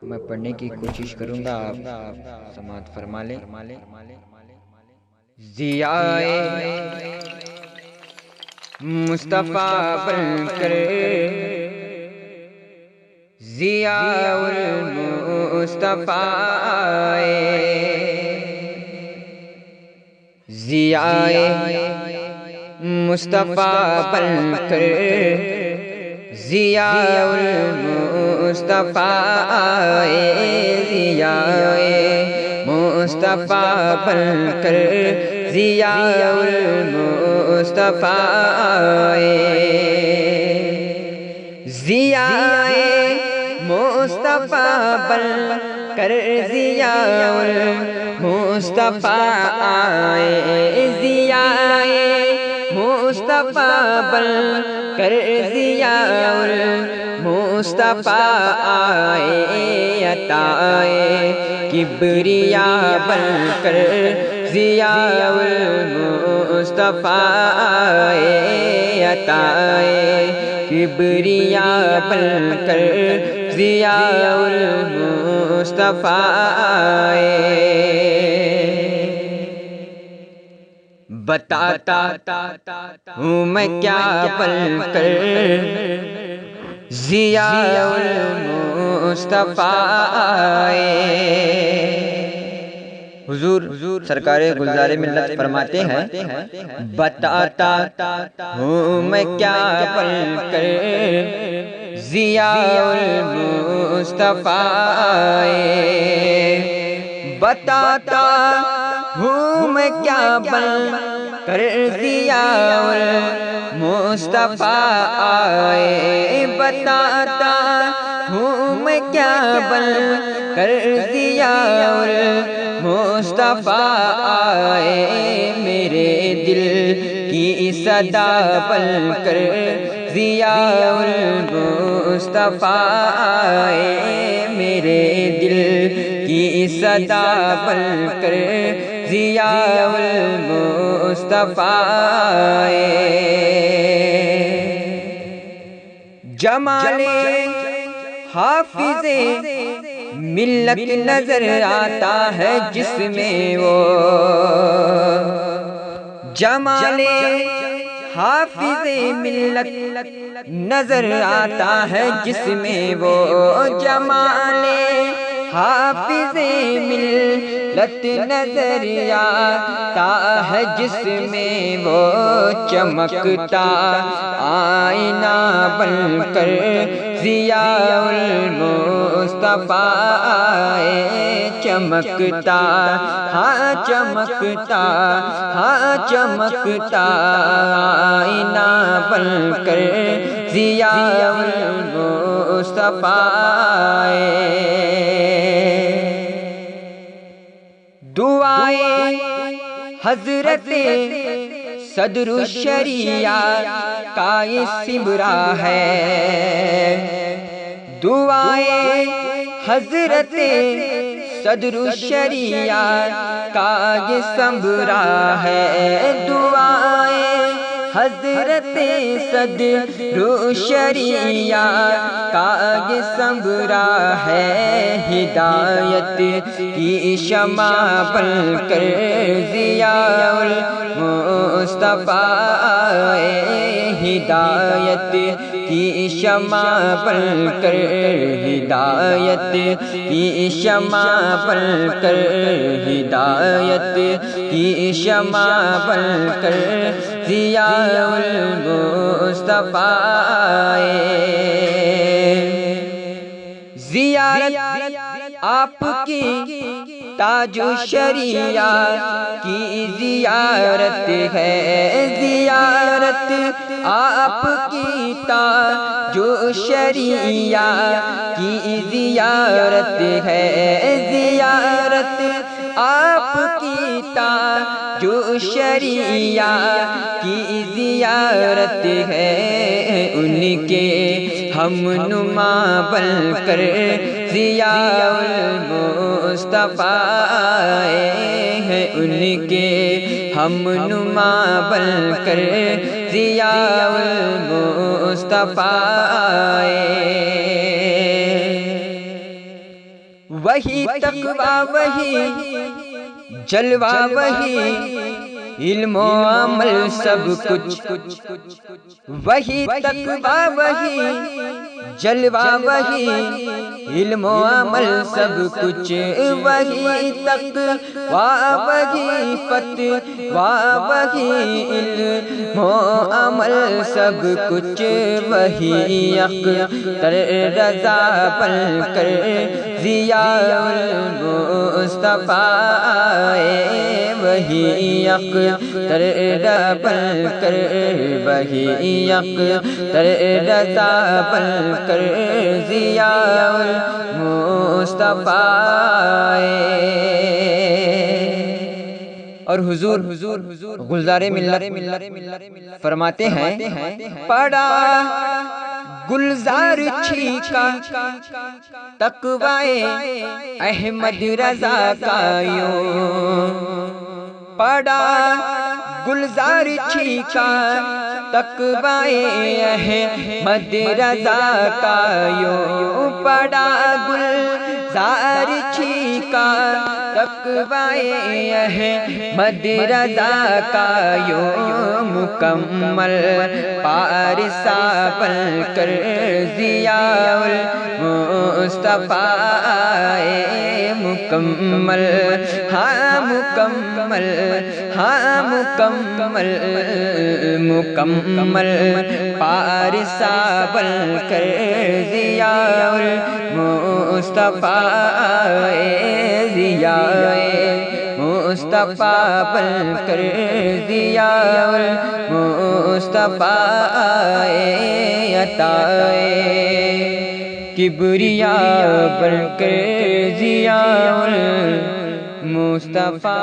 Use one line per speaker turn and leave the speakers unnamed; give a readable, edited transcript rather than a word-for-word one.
میں پڑھنے کی کوشش کروں گا، آپ سماعت فرما لیں۔ ضیاء مصطفیٰ بن کر، ضیاء المصطفیٰ ضیاء مصطفیٰ بن کر، ضیاء المصطفیٰ ضیاء مصطفیٰ بن کر، ضیاء المصطفیٰ ضیاء مصطفیٰ بن کر، ضیاء المصطفیٰ ضیاء مصطفیٰ بن کر، ضیاء المصطفیٰ عطائے کبریاء بن کر، ضیاء المصطفیٰ عطائے کبریاء بن کر، ضیاء المصطفیٰ بتاتا ہوں میں کیا بن کر، ضیاء المصطفیٰ حضور سرکار گلزار ملت فرماتے ہیں، بتاتا ہوں میں کیا بن کر، ضیاء المصطفیٰ بتاتا ہوں میں کیا بن کر، ضیاء المصطفیٰ بتاتا ہوں میں کیا بن کر، ضیاء المصطفیٰ میرے دل کی صدا بن کر، ضیاء المصطفیٰ میرے دل کی صدا بن کر، ضیاء المصطفیٰ جمال حافظ ملت نظر آتا ہے جس میں وہ، جمال حافظ ملت نظر آتا ہے جس میں وہ، جمال حافظ ملت نظر آتا ہے جس میں وہ، چمکتا آئینہ بن کر، ضیاء المصطفیٰ چمکتا ہاں چمکتا ہاں چمکتا آئینہ بن کر، ضیاء المصطفیٰ دعائیں حضرت صدر الشریعہ کا یہ سمرا ہے، دعائیں حضرت صدر الشریعہ کا یہ سمرا ہے، دعائیں حضرت صدر الشریعہ کا یہ سمرا ہے، ہدایت کی شمع بن کر، ضیاء المصطفیٰ ہدایت کی شمع بن کر، ہدایت کی شمع بن کر، ہدایت کی شمع بن کر، ضیاء المصطفیٰ زیارت آپ کی تاج الشریعہ کی زیارت ہے، زیارت آپ کی تاج الشریعہ کی زیارت ہے، زیارت آپ کی تاج الشریعہ کی زیارت ہے، ان کے ہم نما بن کر، ضیاء المصطفیٰ ہے، ان کے ہم نما بن کر، ضیاء المصطفیٰ وہی تقویٰ وہی جلوہ وہی علم و عمل سب کچھ، وہی تقویٰ وہی جلوہ وہی علم و عمل سب کچھ، وہی تقویٰ وہی فتویٰ وہی علم و عمل سب کچھ، وہی اختر رضا بن کر ضیاء المصطفیٰ، وہی اختر رضا بن کر، وہی اختر رضا بن کر ضیاء المصطفیٰ۔ اور حضور گلزار ملت فرماتے ہیں، پڑا گلزار چھینکا تقویٰ احمد رضا کا یوں، پڑا گلزار چھینکا تقویٰ احمد رضا کا یوں، پڑا گلزار چھینکا تقویٰ احمد رضا کا یوں، مکمل پارسا بن کر ضیاء المصطفیٰ، مکمل ہاں مکمل ہاں مکمل مکمل پارسا بن کر ضیاء المصطفیٰ، ضیاء مصطفیٰ بن کر ضیاء المصطفیٰ، عطا کبریاء بن کر ضیاء المصطفیٰ۔